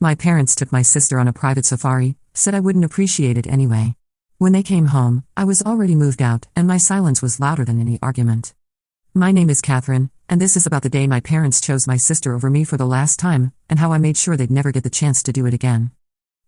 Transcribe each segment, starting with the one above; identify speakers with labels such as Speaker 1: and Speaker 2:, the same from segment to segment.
Speaker 1: My parents took my sister on a private safari, said I wouldn't appreciate it anyway. When they came home, I was already moved out, and my silence was louder than any argument. My name is Catherine, and this is about the day my parents chose my sister over me for the last time, and how I made sure they'd never get the chance to do it again.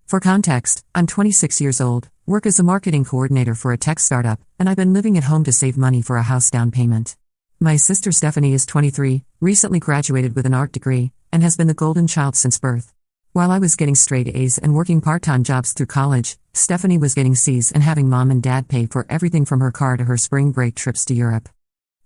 Speaker 1: For context, I'm 26 years old, work as a marketing coordinator for a tech startup, and I've been living at home to save money for a house down payment. My sister Stephanie is 23, recently graduated with an art degree, and has been the golden child since birth. While I was getting straight A's and working part-time jobs through college, Stephanie was getting C's and having mom and dad pay for everything from her car to her spring break trips to Europe.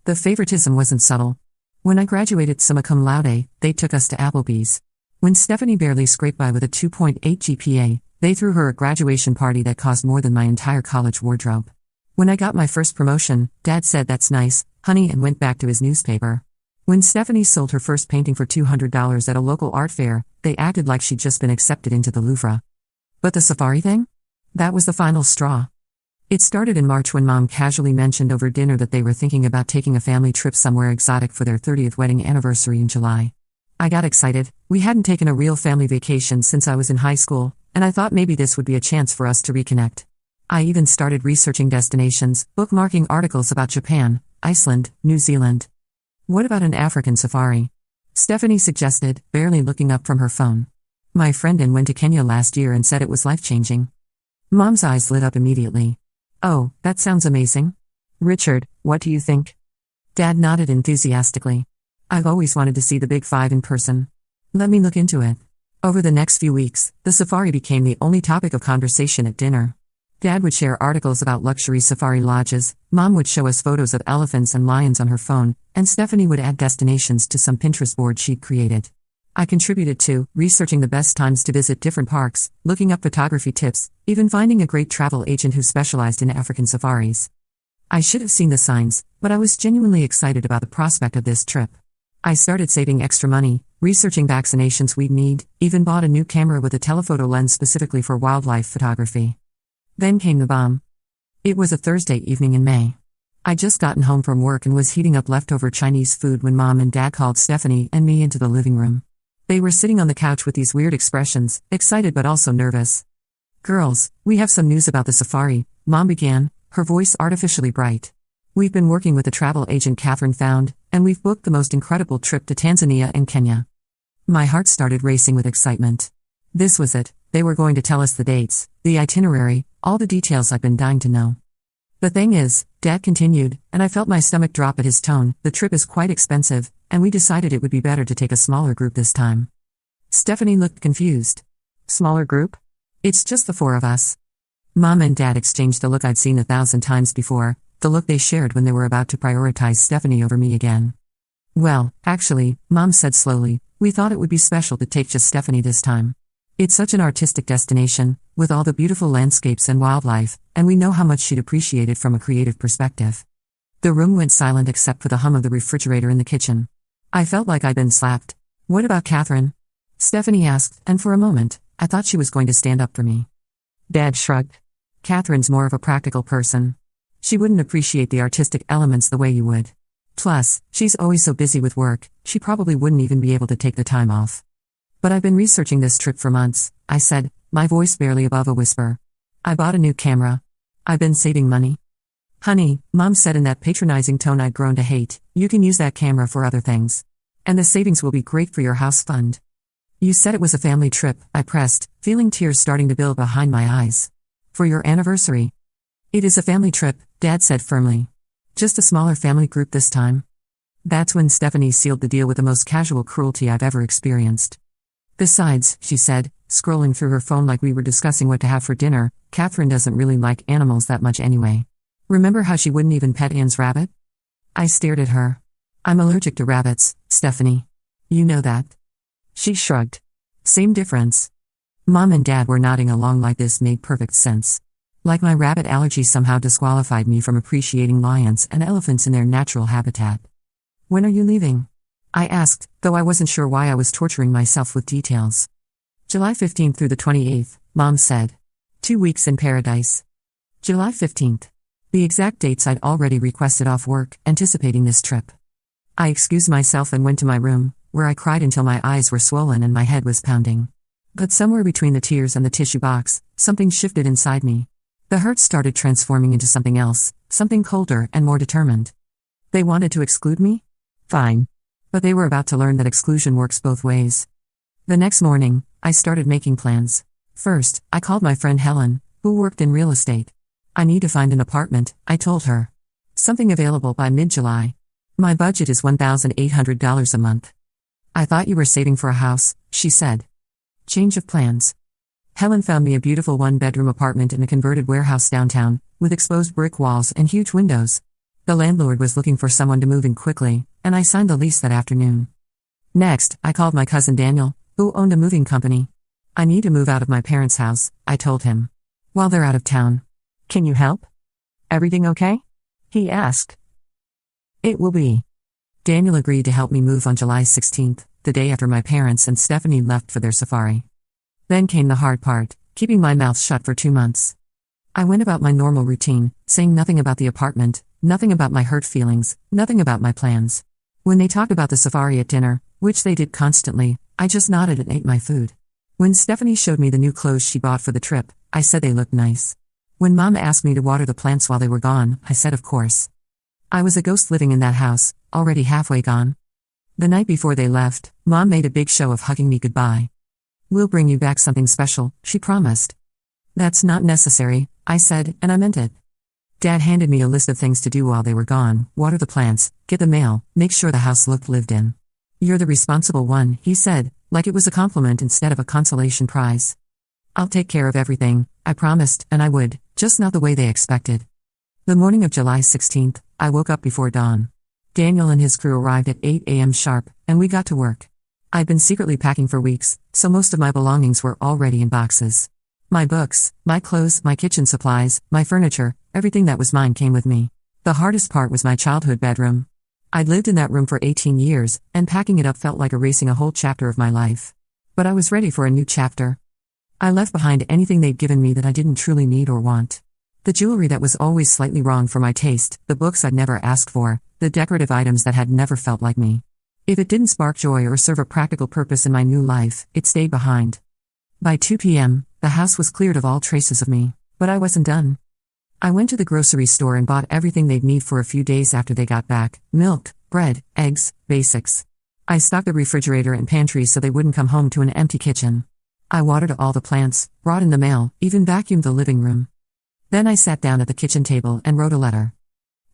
Speaker 1: The favoritism wasn't subtle. When I graduated summa cum laude, they took us to Applebee's. When Stephanie barely scraped by with a 2.8 GPA, they threw her a graduation party that cost more than my entire college wardrobe. When I got my first promotion, Dad said "That's nice, honey," and went back to his newspaper. When Stephanie sold her first painting for $200 at a local art fair, they acted like she'd just been accepted into the Louvre. But the safari thing? That was the final straw. It started in March when Mom casually mentioned over dinner that they were thinking about taking a family trip somewhere exotic for their 30th wedding anniversary in July. I got excited. We hadn't taken a real family vacation since I was in high school, and I thought maybe this would be a chance for us to reconnect. I even started researching destinations, bookmarking articles about Japan, Iceland, New Zealand. What about an African safari? Stephanie suggested, barely looking up from her phone. My friend went to Kenya last year and said it was life-changing. Mom's eyes lit up immediately. Oh, that sounds amazing. Richard, what do you think? Dad nodded enthusiastically. I've always wanted to see the Big Five in person. Let me look into it. Over the next few weeks, the safari became the only topic of conversation at dinner. Dad would share articles about luxury safari lodges, Mom would show us photos of elephants and lions on her phone, and Stephanie would add destinations to some Pinterest board she'd created. I contributed to researching the best times to visit different parks, looking up photography tips, even finding a great travel agent who specialized in African safaris. I should have seen the signs, but I was genuinely excited about the prospect of this trip. I started saving extra money, researching vaccinations we'd need, even bought a new camera with a telephoto lens specifically for wildlife photography. Then came the bomb. It was a Thursday evening in May. I'd just gotten home from work and was heating up leftover Chinese food when Mom and Dad called Stephanie and me into the living room. They were sitting on the couch with these weird expressions, excited but also nervous. "Girls, we have some news about the safari," Mom began, her voice artificially bright. "We've been working with a travel agent Catherine found, and we've booked the most incredible trip to Tanzania and Kenya." My heart started racing with excitement. This was it. They were going to tell us the dates, the itinerary, all the details I'd been dying to know. "The thing is," Dad continued, and I felt my stomach drop at his tone, "the trip is quite expensive, and we decided it would be better to take a smaller group this time." Stephanie looked confused. "Smaller group? It's just the four of us." Mom and Dad exchanged a look I'd seen 1,000 times before, the look they shared when they were about to prioritize Stephanie over me again. "Well, actually," Mom said slowly, "we thought it would be special to take just Stephanie this time. It's such an artistic destination, with all the beautiful landscapes and wildlife, and we know how much she'd appreciate it from a creative perspective." The room went silent except for the hum of the refrigerator in the kitchen. I felt like I'd been slapped. "What about Catherine?" Stephanie asked, and for a moment, I thought she was going to stand up for me. Dad shrugged. "Catherine's more of a practical person. She wouldn't appreciate the artistic elements the way you would. Plus, she's always so busy with work, she probably wouldn't even be able to take the time off." "But I've been researching this trip for months," I said, my voice barely above a whisper. "I bought a new camera. I've been saving money." "Honey," Mom said in that patronizing tone I'd grown to hate, "you can use that camera for other things. And the savings will be great for your house fund." "You said it was a family trip," I pressed, feeling tears starting to build behind my eyes. "For your anniversary." "It is a family trip," Dad said firmly. "Just a smaller family group this time." That's when Stephanie sealed the deal with the most casual cruelty I've ever experienced. "Besides," she said, scrolling through her phone like we were discussing what to have for dinner, "Catherine doesn't really like animals that much anyway. Remember how she wouldn't even pet Anne's rabbit?" I stared at her. "I'm allergic to rabbits, Stephanie. You know that." She shrugged. "Same difference." Mom and Dad were nodding along like this made perfect sense. Like my rabbit allergy somehow disqualified me from appreciating lions and elephants in their natural habitat. "When are you leaving?" I asked, though I wasn't sure why I was torturing myself with details. "July 15th through the 28th, Mom said. 2 weeks in paradise." July 15th. The exact dates I'd already requested off work, anticipating this trip. I excused myself and went to my room, where I cried until my eyes were swollen and my head was pounding. But somewhere between the tears and the tissue box, something shifted inside me. The hurt started transforming into something else, something colder and more determined. They wanted to exclude me? Fine. But they were about to learn that exclusion works both ways. The next morning, I started making plans. First, I called my friend Helen, who worked in real estate. I need to find an apartment, I told her. Something available by mid-July. My budget is $1,800 a month. I thought you were saving for a house, she said. Change of plans. Helen found me a beautiful one-bedroom apartment in a converted warehouse downtown, with exposed brick walls and huge windows. The landlord was looking for someone to move in quickly, and I signed the lease that afternoon. Next, I called my cousin Daniel, who owned a moving company. I need to move out of my parents' house, I told him. While they're out of town. Can you help? Everything okay? He asked. It will be. Daniel agreed to help me move on July 16th, the day after my parents and Stephanie left for their safari. Then came the hard part, keeping my mouth shut for 2 months. I went about my normal routine, saying nothing about the apartment, nothing about my hurt feelings, nothing about my plans. When they talked about the safari at dinner, which they did constantly, I just nodded and ate my food. When Stephanie showed me the new clothes she bought for the trip, I said they looked nice. When Mom asked me to water the plants while they were gone, I said of course. I was a ghost living in that house, already halfway gone. The night before they left, Mom made a big show of hugging me goodbye. We'll bring you back something special, she promised. That's not necessary, I said, and I meant it. Dad handed me a list of things to do while they were gone: water the plants, get the mail, make sure the house looked lived in. You're the responsible one, he said, like it was a compliment instead of a consolation prize. I'll take care of everything, I promised, and I would, just not the way they expected. The morning of July 16th, I woke up before dawn. Daniel and his crew arrived at 8 a.m. sharp, and we got to work. I'd been secretly packing for weeks, so most of my belongings were already in boxes. My books, my clothes, my kitchen supplies, my furniture, everything that was mine came with me. The hardest part was my childhood bedroom. I'd lived in that room for 18 years, and packing it up felt like erasing a whole chapter of my life. But I was ready for a new chapter. I left behind anything they'd given me that I didn't truly need or want. The jewelry that was always slightly wrong for my taste, the books I'd never asked for, the decorative items that had never felt like me. If it didn't spark joy or serve a practical purpose in my new life, it stayed behind. By 2 p.m., the house was cleared of all traces of me, but I wasn't done. I went to the grocery store and bought everything they'd need for a few days after they got back: milk, bread, eggs, basics. I stocked the refrigerator and pantry so they wouldn't come home to an empty kitchen. I watered all the plants, brought in the mail, even vacuumed the living room. Then I sat down at the kitchen table and wrote a letter.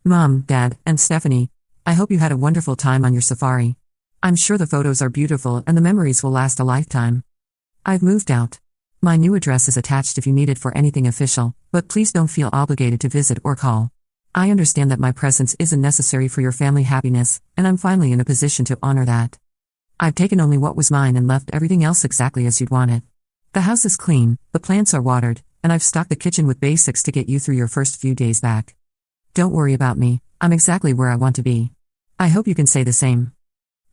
Speaker 1: Mom, Dad, and Stephanie, I hope you had a wonderful time on your safari. I'm sure the photos are beautiful and the memories will last a lifetime. I've moved out. My new address is attached if you need it for anything official, but please don't feel obligated to visit or call. I understand that my presence isn't necessary for your family happiness, and I'm finally in a position to honor that. I've taken only what was mine and left everything else exactly as you'd want it. The house is clean, the plants are watered, and I've stocked the kitchen with basics to get you through your first few days back. Don't worry about me, I'm exactly where I want to be. I hope you can say the same.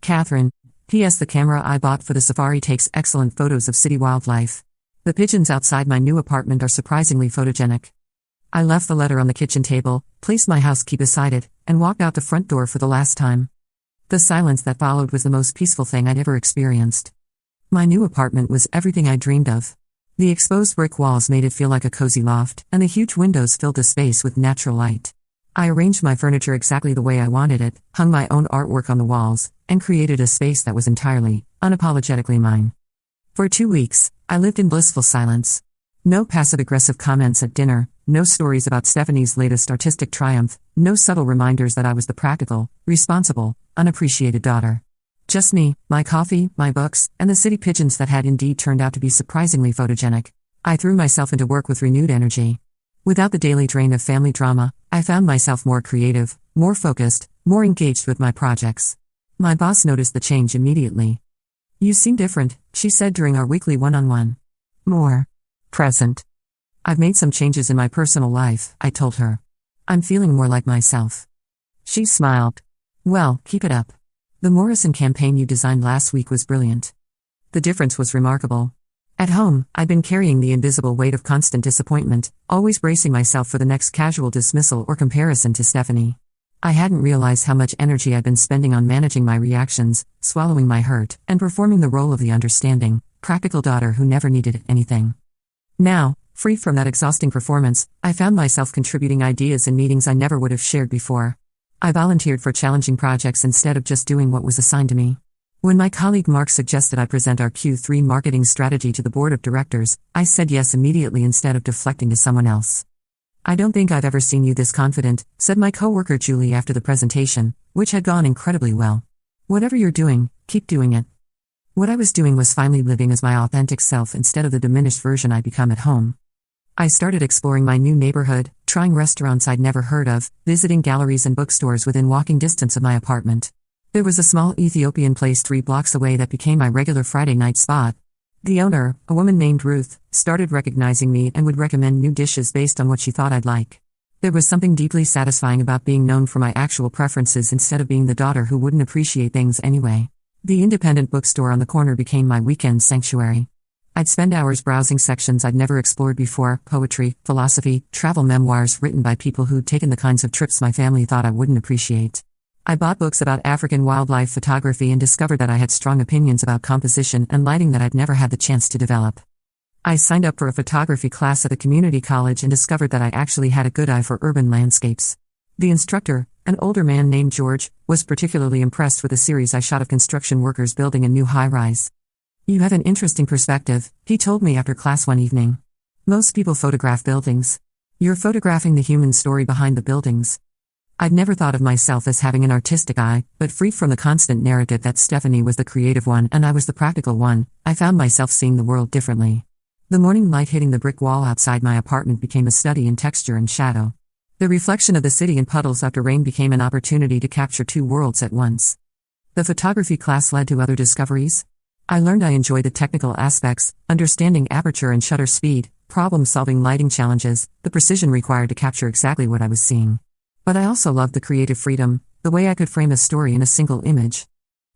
Speaker 1: Catherine. P.S. The camera I bought for the safari takes excellent photos of city wildlife. The pigeons outside my new apartment are surprisingly photogenic. I left the letter on the kitchen table, placed my house key beside it, and walked out the front door for the last time. The silence that followed was the most peaceful thing I'd ever experienced. My new apartment was everything I dreamed of. The exposed brick walls made it feel like a cozy loft, and the huge windows filled the space with natural light. I arranged my furniture exactly the way I wanted it, hung my own artwork on the walls, and created a space that was entirely, unapologetically mine. For 2 weeks, I lived in blissful silence. No passive-aggressive comments at dinner, no stories about Stephanie's latest artistic triumph, no subtle reminders that I was the practical, responsible, unappreciated daughter. Just me, my coffee, my books, and the city pigeons that had indeed turned out to be surprisingly photogenic. I threw myself into work with renewed energy. Without the daily drain of family drama, I found myself more creative, more focused, more engaged with my projects. My boss noticed the change immediately. You seem different, she said during our weekly one-on-one. More present. I've made some changes in my personal life, I told her. I'm feeling more like myself. She smiled. Well, keep it up. The Morrison campaign you designed last week was brilliant. The difference was remarkable. At home, I'd been carrying the invisible weight of constant disappointment, always bracing myself for the next casual dismissal or comparison to Stephanie. I hadn't realized how much energy I'd been spending on managing my reactions, swallowing my hurt, and performing the role of the understanding, practical daughter who never needed anything. Now, free from that exhausting performance, I found myself contributing ideas in meetings I never would have shared before. I volunteered for challenging projects instead of just doing what was assigned to me. When my colleague Mark suggested I present our Q3 marketing strategy to the board of directors, I said yes immediately instead of deflecting to someone else. "I don't think I've ever seen you this confident," said my coworker Julie after the presentation, which had gone incredibly well. "Whatever you're doing, keep doing it." What I was doing was finally living as my authentic self instead of the diminished version I'd become at home. I started exploring my new neighborhood, trying restaurants I'd never heard of, visiting galleries and bookstores within walking distance of my apartment. There was a small Ethiopian place 3 blocks away that became my regular Friday night spot. The owner, a woman named Ruth, started recognizing me and would recommend new dishes based on what she thought I'd like. There was something deeply satisfying about being known for my actual preferences instead of being the daughter who wouldn't appreciate things anyway. The independent bookstore on the corner became my weekend sanctuary. I'd spend hours browsing sections I'd never explored before: poetry, philosophy, travel memoirs written by people who'd taken the kinds of trips my family thought I wouldn't appreciate. I bought books about African wildlife photography and discovered that I had strong opinions about composition and lighting that I'd never had the chance to develop. I signed up for a photography class at a community college and discovered that I actually had a good eye for urban landscapes. The instructor, an older man named George, was particularly impressed with a series I shot of construction workers building a new high-rise. "You have an interesting perspective," he told me after class one evening. "Most people photograph buildings. You're photographing the human story behind the buildings." I'd never thought of myself as having an artistic eye, but free from the constant narrative that Stephanie was the creative one and I was the practical one, I found myself seeing the world differently. The morning light hitting the brick wall outside my apartment became a study in texture and shadow. The reflection of the city in puddles after rain became an opportunity to capture 2 worlds at once. The photography class led to other discoveries. I learned I enjoy the technical aspects, understanding aperture and shutter speed, problem-solving lighting challenges, the precision required to capture exactly what I was seeing. But I also loved the creative freedom, the way I could frame a story in a single image.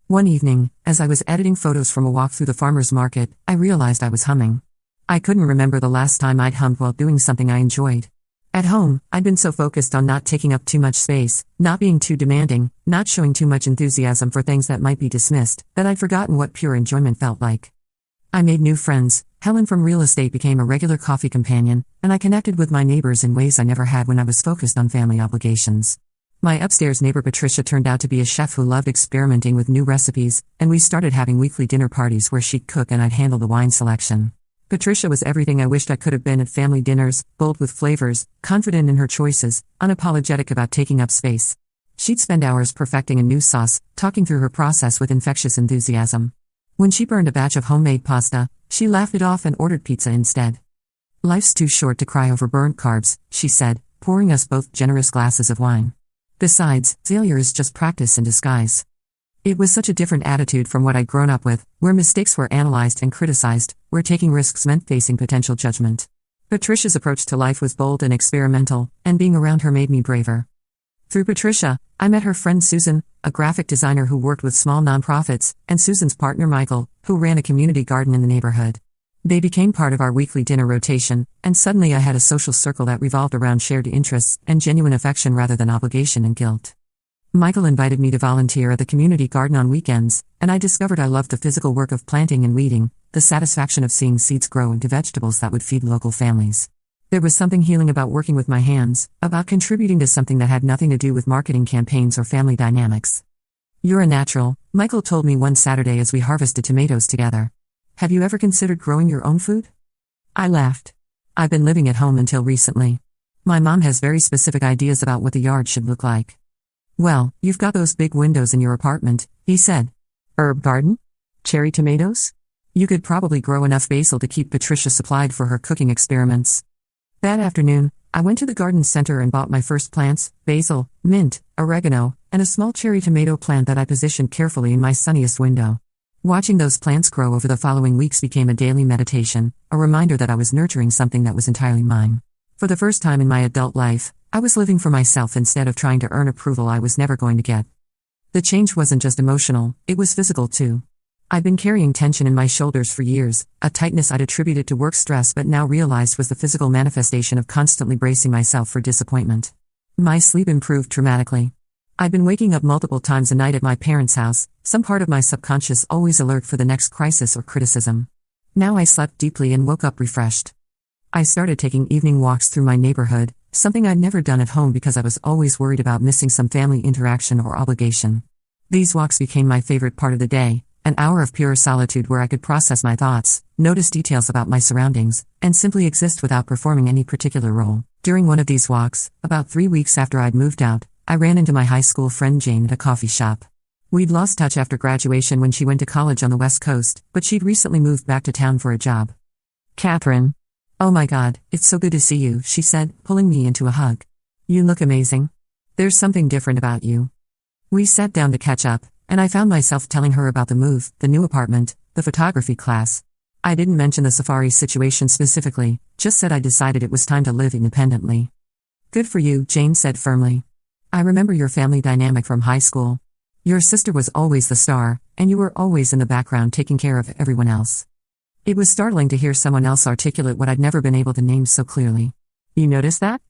Speaker 1: One evening, as I was editing photos from a walk through the farmer's market, I realized I was humming. I couldn't remember the last time I'd hummed while doing something I enjoyed. At home, I'd been so focused on not taking up too much space, not being too demanding, not showing too much enthusiasm for things that might be dismissed, that I'd forgotten what pure enjoyment felt like. I made new friends. Helen from real estate became a regular coffee companion, and I connected with my neighbors in ways I never had when I was focused on family obligations. My upstairs neighbor Patricia turned out to be a chef who loved experimenting with new recipes, and we started having weekly dinner parties where she'd cook and I'd handle the wine selection. Patricia was everything I wished I could have been at family dinners: bold with flavors, confident in her choices, unapologetic about taking up space. She'd spend hours perfecting a new sauce, talking through her process with infectious enthusiasm. When she burned a batch of homemade pasta, she laughed it off and ordered pizza instead. "Life's too short to cry over burnt carbs," she said, pouring us both generous glasses of wine. "Besides, failure is just practice in disguise." It was such a different attitude from what I'd grown up with, where mistakes were analyzed and criticized, where taking risks meant facing potential judgment. Patricia's approach to life was bold and experimental, and being around her made me braver. Through Patricia, I met her friend Susan, a graphic designer who worked with small nonprofits, and Susan's partner Michael, who ran a community garden in the neighborhood. They became part of our weekly dinner rotation, and suddenly I had a social circle that revolved around shared interests and genuine affection rather than obligation and guilt. Michael invited me to volunteer at the community garden on weekends, and I discovered I loved the physical work of planting and weeding, the satisfaction of seeing seeds grow into vegetables that would feed local families. There was something healing about working with my hands, about contributing to something that had nothing to do with marketing campaigns or family dynamics. "You're a natural," Michael told me one Saturday as we harvested tomatoes together. "Have you ever considered growing your own food?" I laughed. "I've been living at home until recently. My mom has very specific ideas about what the yard should look like." "Well, you've got those big windows in your apartment," he said. "Herb garden? Cherry tomatoes? You could probably grow enough basil to keep Patricia supplied for her cooking experiments." That afternoon, I went to the garden center and bought my first plants: basil, mint, oregano, and a small cherry tomato plant that I positioned carefully in my sunniest window. Watching those plants grow over the following weeks became a daily meditation, a reminder that I was nurturing something that was entirely mine. For the first time in my adult life, I was living for myself instead of trying to earn approval I was never going to get. The change wasn't just emotional, it was physical too. I'd been carrying tension in my shoulders for years, a tightness I'd attributed to work stress but now realized was the physical manifestation of constantly bracing myself for disappointment. My sleep improved dramatically. I'd been waking up multiple times a night at my parents' house, some part of my subconscious always alert for the next crisis or criticism. Now I slept deeply and woke up refreshed. I started taking evening walks through my neighborhood, something I'd never done at home because I was always worried about missing some family interaction or obligation. These walks became my favorite part of the day, an hour of pure solitude where I could process my thoughts, notice details about my surroundings, and simply exist without performing any particular role. During one of these walks, about 3 weeks after I'd moved out, I ran into my high school friend Jane at a coffee shop. We'd lost touch after graduation when she went to college on the West Coast, but she'd recently moved back to town for a job. "Catherine. Oh my God, it's so good to see you," she said, pulling me into a hug. "You look amazing. There's something different about you." We sat down to catch up, and I found myself telling her about the move, the new apartment, the photography class. I didn't mention the safari situation specifically, just said I decided it was time to live independently. "Good for you," Jane said firmly. "I remember your family dynamic from high school. Your sister was always the star, and you were always in the background taking care of everyone else." It was startling to hear someone else articulate what I'd never been able to name so clearly. "You noticed that?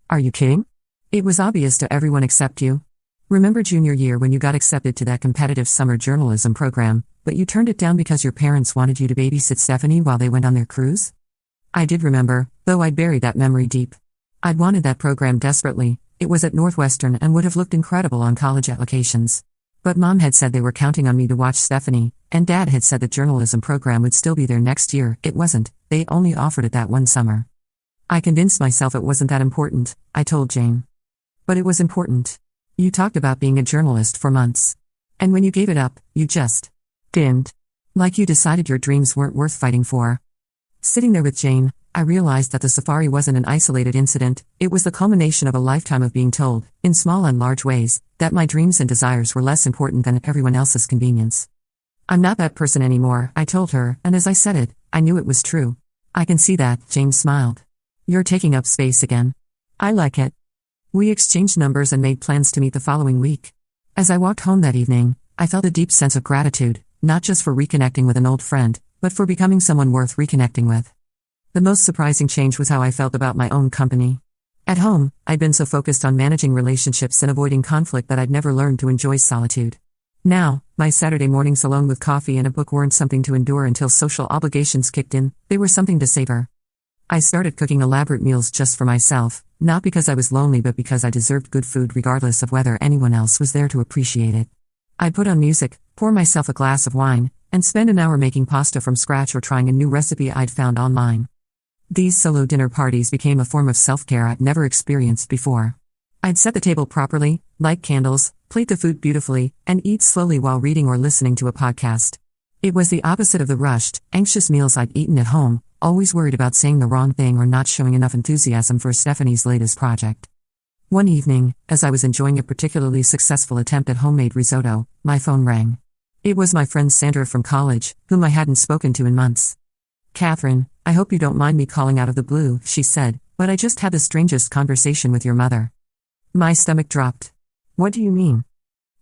Speaker 1: Are you kidding? It was obvious to everyone except you. Remember junior year when you got accepted to that competitive summer journalism program, but you turned it down because your parents wanted you to babysit Stephanie while they went on their cruise?" I did remember, though I'd buried that memory deep. I'd wanted that program desperately. It was at Northwestern and would have looked incredible on college applications. But Mom had said they were counting on me to watch Stephanie, and Dad had said the journalism program would still be there next year. It wasn't, they only offered it that one summer. I convinced myself it wasn't that important, I told Jane. But it was important. You talked about being a journalist for months. And when you gave it up, you just didn't. Like you decided your dreams weren't worth fighting for. Sitting there with Jane, I realized that the safari wasn't an isolated incident, it was the culmination of a lifetime of being told, in small and large ways, that my dreams and desires were less important than everyone else's convenience. "I'm not that person anymore," I told her, and as I said it, I knew it was true. "I can see that," Jane smiled. "You're taking up space again. I like it." We exchanged numbers and made plans to meet the following week. As I walked home that evening, I felt a deep sense of gratitude, not just for reconnecting with an old friend, but for becoming someone worth reconnecting with. The most surprising change was how I felt about my own company. At home, I'd been so focused on managing relationships and avoiding conflict that I'd never learned to enjoy solitude. Now, my Saturday mornings alone with coffee and a book weren't something to endure until social obligations kicked in, they were something to savor. I started cooking elaborate meals just for myself, not because I was lonely but because I deserved good food regardless of whether anyone else was there to appreciate it. I'd put on music, pour myself a glass of wine, and spend an hour making pasta from scratch or trying a new recipe I'd found online. These solo dinner parties became a form of self-care I'd never experienced before. I'd set the table properly, light candles, plate the food beautifully, and eat slowly while reading or listening to a podcast. It was the opposite of the rushed, anxious meals I'd eaten at home, always worried about saying the wrong thing or not showing enough enthusiasm for Stephanie's latest project. One evening, as I was enjoying a particularly successful attempt at homemade risotto, my phone rang. It was my friend Sandra from college, whom I hadn't spoken to in months. "Catherine, I hope you don't mind me calling out of the blue," she said, "but I just had the strangest conversation with your mother." My stomach dropped. "What do you mean?"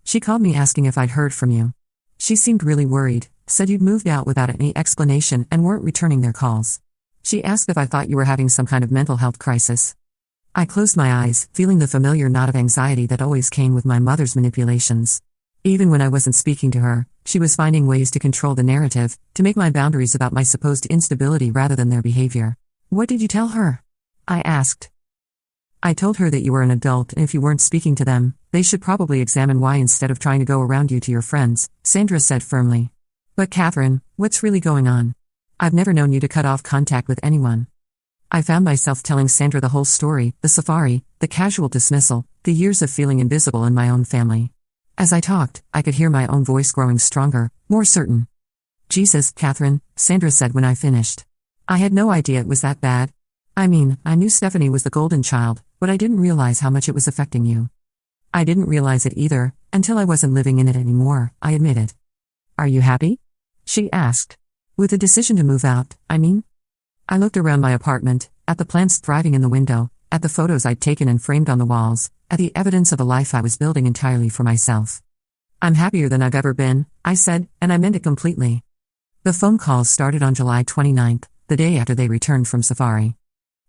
Speaker 1: "She called me asking if I'd heard from you. She seemed really worried, said you'd moved out without any explanation and weren't returning their calls. She asked if I thought you were having some kind of mental health crisis." I closed my eyes, feeling the familiar knot of anxiety that always came with my mother's manipulations. Even when I wasn't speaking to her, she was finding ways to control the narrative, to make my boundaries about my supposed instability rather than their behavior. "What did you tell her?" I asked. "I told her that you were an adult and if you weren't speaking to them, they should probably examine why instead of trying to go around you to your friends," Sandra said firmly. "But Catherine, what's really going on? I've never known you to cut off contact with anyone." I found myself telling Sandra the whole story, the safari, the casual dismissal, the years of feeling invisible in my own family. As I talked, I could hear my own voice growing stronger, more certain. "Jesus, Catherine," Sandra said when I finished. "I had no idea it was that bad. I mean, I knew Stephanie was the golden child, but I didn't realize how much it was affecting you." "I didn't realize it either, until I wasn't living in it anymore," I admitted. "Are you happy?" she asked. "With the decision to move out, I mean?" I looked around my apartment, at the plants thriving in the window, at the photos I'd taken and framed on the walls, at the evidence of a life I was building entirely for myself. "I'm happier than I've ever been," I said, and I meant it completely. The phone calls started on July 29th, the day after they returned from safari.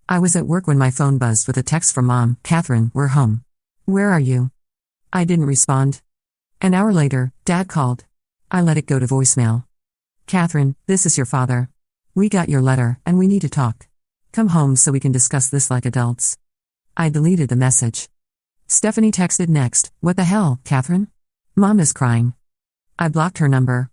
Speaker 1: I was at work when my phone buzzed with a text from Mom. "Catherine, we're home. Where are you?" I didn't respond. An hour later, Dad called. I let it go to voicemail. "Catherine, this is your father. We got your letter, and we need to talk. Come home so we can discuss this like adults. I deleted the message. Stephanie texted next, "What the hell, Catherine? Mom is crying." I blocked her number.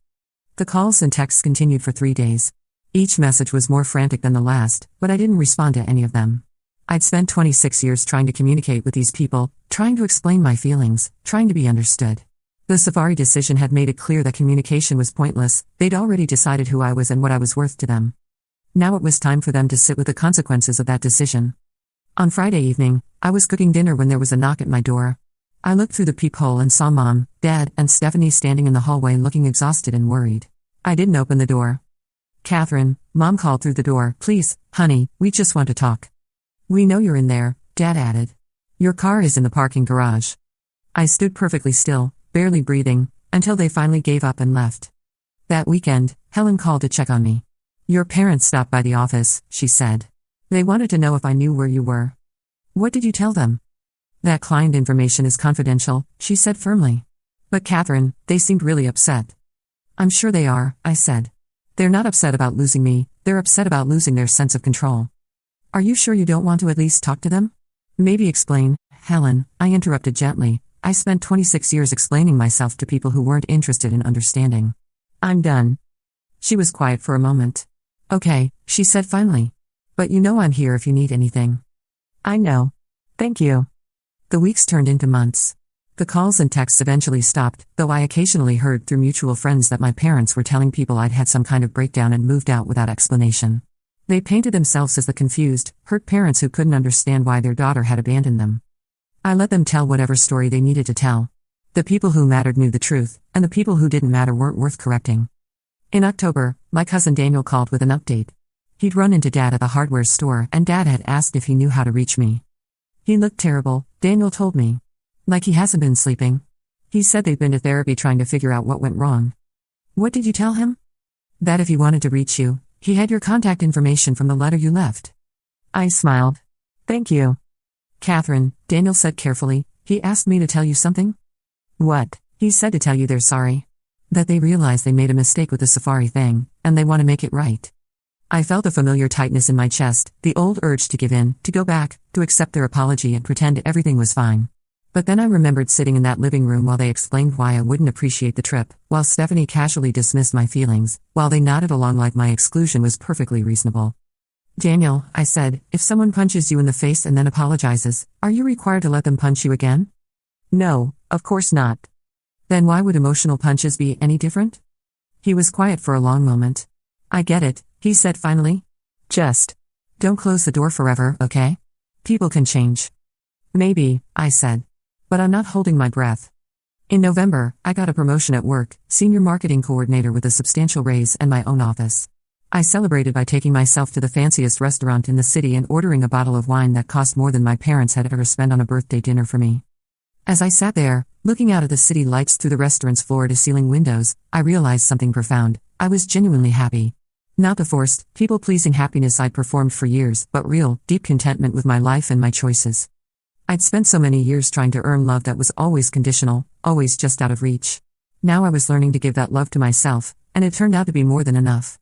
Speaker 1: The calls and texts continued for 3 days. Each message was more frantic than the last, but I didn't respond to any of them. I'd spent 26 years trying to communicate with these people, trying to explain my feelings, trying to be understood. The Safari decision had made it clear that communication was pointless. They'd already decided who I was and what I was worth to them. Now it was time for them to sit with the consequences of that decision. On Friday evening, I was cooking dinner when there was a knock at my door. I looked through the peephole and saw Mom, Dad, and Stephanie standing in the hallway looking exhausted and worried. I didn't open the door. "Catherine," Mom called through the door, "please, honey, we just want to talk." "We know you're in there," Dad added. "Your car is in the parking garage." I stood perfectly still, barely breathing, until they finally gave up and left. That weekend, Helen called to check on me. "Your parents stopped by the office," she said. "They wanted to know if I knew where you were." "What did you tell them?" "That client information is confidential," she said firmly. "But Catherine, they seemed really upset." "I'm sure they are," I said. "They're not upset about losing me, they're upset about losing their sense of control." "Are you sure you don't want to at least talk to them?" "Maybe explain." "Helen," I interrupted gently, "I spent 26 years explaining myself to people who weren't interested in understanding. I'm done." She was quiet for a moment. "Okay," she said finally. "But you know I'm here if you need anything." "I know. Thank you." The weeks turned into months. The calls and texts eventually stopped, though I occasionally heard through mutual friends that my parents were telling people I'd had some kind of breakdown and moved out without explanation. They painted themselves as the confused, hurt parents who couldn't understand why their daughter had abandoned them. I let them tell whatever story they needed to tell. The people who mattered knew the truth, and the people who didn't matter weren't worth correcting. In October, my cousin Daniel called with an update. He'd run into Dad at the hardware store, and Dad had asked if he knew how to reach me. He looked terrible, Daniel told me. Like he hasn't been sleeping. He said they'd been to therapy trying to figure out what went wrong. "What did you tell him?" "That if he wanted to reach you, he had your contact information from the letter you left." I smiled. "Thank you." "Catherine," Daniel said carefully, "he asked me to tell you something." "What?" "He said to tell you they're sorry. That they realize they made a mistake with the Safari thing, and they want to make it right." I felt a familiar tightness in my chest, the old urge to give in, to go back, to accept their apology and pretend everything was fine. But then I remembered sitting in that living room while they explained why I wouldn't appreciate the trip, while Stephanie casually dismissed my feelings, while they nodded along like my exclusion was perfectly reasonable. "Daniel," I said, "if someone punches you in the face and then apologizes, are you required to let them punch you again?" "No, of course not." "Then why would emotional punches be any different?" He was quiet for a long moment. "I get it," he said finally. "Just don't close the door forever, okay? People can change." "Maybe," I said. "But I'm not holding my breath." In November, I got a promotion at work, senior marketing coordinator with a substantial raise and my own office. I celebrated by taking myself to the fanciest restaurant in the city and ordering a bottle of wine that cost more than my parents had ever spent on a birthday dinner for me. As I sat there, looking out at the city lights through the restaurant's floor-to-ceiling windows, I realized something profound. I was genuinely happy. Not the forced, people-pleasing happiness I'd performed for years, but real, deep contentment with my life and my choices. I'd spent so many years trying to earn love that was always conditional, always just out of reach. Now I was learning to give that love to myself, and it turned out to be more than enough.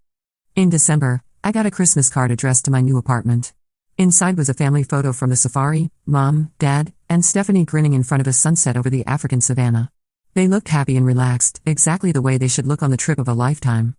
Speaker 1: In December, I got a Christmas card addressed to my new apartment. Inside was a family photo from the safari, Mom, Dad, and Stephanie grinning in front of a sunset over the African savanna. They looked happy and relaxed, exactly the way they should look on the trip of a lifetime.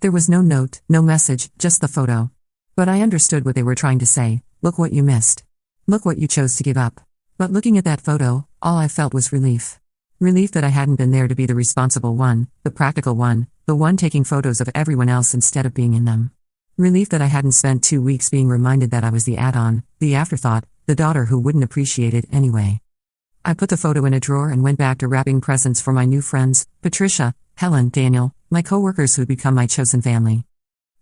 Speaker 1: There was no note, no message, just the photo. But I understood what they were trying to say. Look what you missed. Look what you chose to give up. But looking at that photo, all I felt was relief. Relief that I hadn't been there to be the responsible one, the practical one, the one taking photos of everyone else instead of being in them. Relief that I hadn't spent 2 weeks being reminded that I was the add-on, the afterthought, the daughter who wouldn't appreciate it anyway. I put the photo in a drawer and went back to wrapping presents for my new friends, Patricia, Helen, Daniel, my coworkers who'd become my chosen family.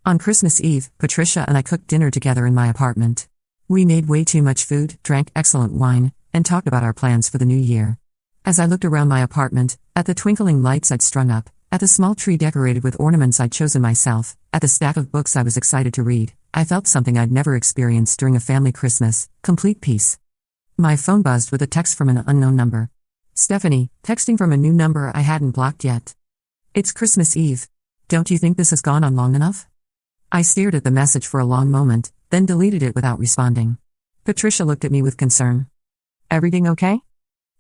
Speaker 1: On Christmas Eve, Patricia and I cooked dinner together in my apartment. We made way too much food, drank excellent wine, and talked about our plans for the new year. As I looked around my apartment, at the twinkling lights I'd strung up, at the small tree decorated with ornaments I'd chosen myself, at the stack of books I was excited to read, I felt something I'd never experienced during a family Christmas, complete peace. My phone buzzed with a text from an unknown number. Stephanie, texting from a new number I hadn't blocked yet. "It's Christmas Eve. Don't you think this has gone on long enough?" I stared at the message for a long moment, then deleted it without responding. Patricia looked at me with concern. Everything okay?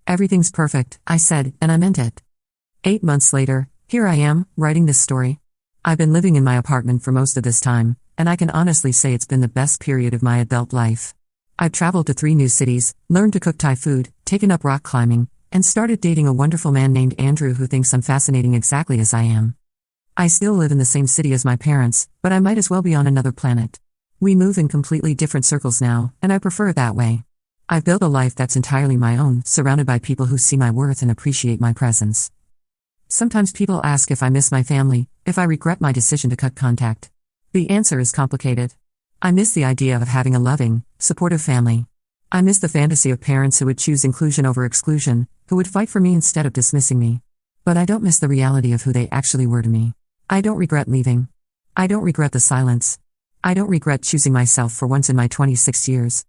Speaker 1: Everything's perfect, I said, and I meant it. 8 months later, here I am, writing this story. I've been living in my apartment for most of this time, and I can honestly say it's been the best period of my adult life. I've traveled to 3 new cities, learned to cook Thai food, taken up rock climbing, and started dating a wonderful man named Andrew who thinks I'm fascinating exactly as I am. I still live in the same city as my parents, but I might as well be on another planet. We move in completely different circles now, and I prefer it that way. I've built a life that's entirely my own, surrounded by people who see my worth and appreciate my presence. Sometimes people ask if I miss my family, if I regret my decision to cut contact. The answer is complicated. I miss the idea of having a loving, supportive family. I miss the fantasy of parents who would choose inclusion over exclusion, who would fight for me instead of dismissing me. But I don't miss the reality of who they actually were to me. I don't regret leaving. I don't regret the silence. I don't regret choosing myself for once in my 26 years.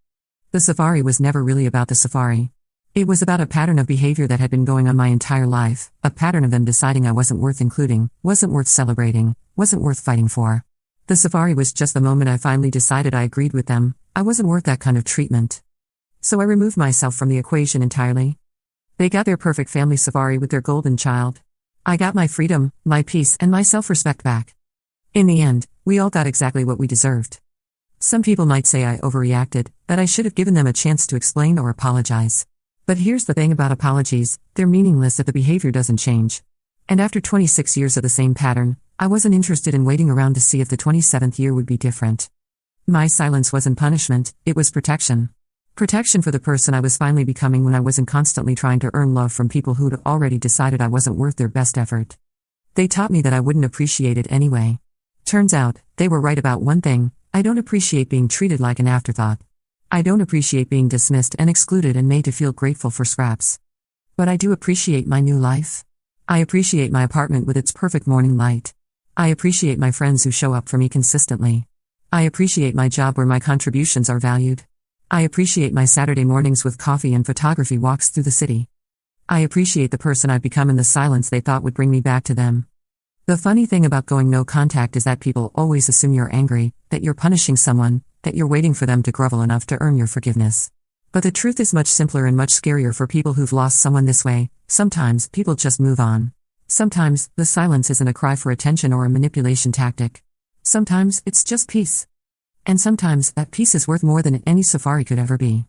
Speaker 1: The safari was never really about the safari. It was about a pattern of behavior that had been going on my entire life, a pattern of them deciding I wasn't worth including, wasn't worth celebrating, wasn't worth fighting for. The safari was just the moment I finally decided I agreed with them, I wasn't worth that kind of treatment. So I removed myself from the equation entirely. They got their perfect family safari with their golden child. I got my freedom, my peace, and my self-respect back. In the end, we all got exactly what we deserved. Some people might say I overreacted, that I should have given them a chance to explain or apologize. But here's the thing about apologies, they're meaningless if the behavior doesn't change. And after 26 years of the same pattern, I wasn't interested in waiting around to see if the 27th year would be different. My silence wasn't punishment, it was protection. Protection for the person I was finally becoming when I wasn't constantly trying to earn love from people who'd already decided I wasn't worth their best effort. They taught me that I wouldn't appreciate it anyway. Turns out, they were right about one thing, I don't appreciate being treated like an afterthought. I don't appreciate being dismissed and excluded and made to feel grateful for scraps. But I do appreciate my new life. I appreciate my apartment with its perfect morning light. I appreciate my friends who show up for me consistently. I appreciate my job where my contributions are valued. I appreciate my Saturday mornings with coffee and photography walks through the city. I appreciate the person I've become in the silence they thought would bring me back to them. The funny thing about going no contact is that people always assume you're angry, that you're punishing someone, that you're waiting for them to grovel enough to earn your forgiveness. But the truth is much simpler and much scarier for people who've lost someone this way. Sometimes, people just move on. Sometimes, the silence isn't a cry for attention or a manipulation tactic. Sometimes, it's just peace. And sometimes, that peace is worth more than any safari could ever be.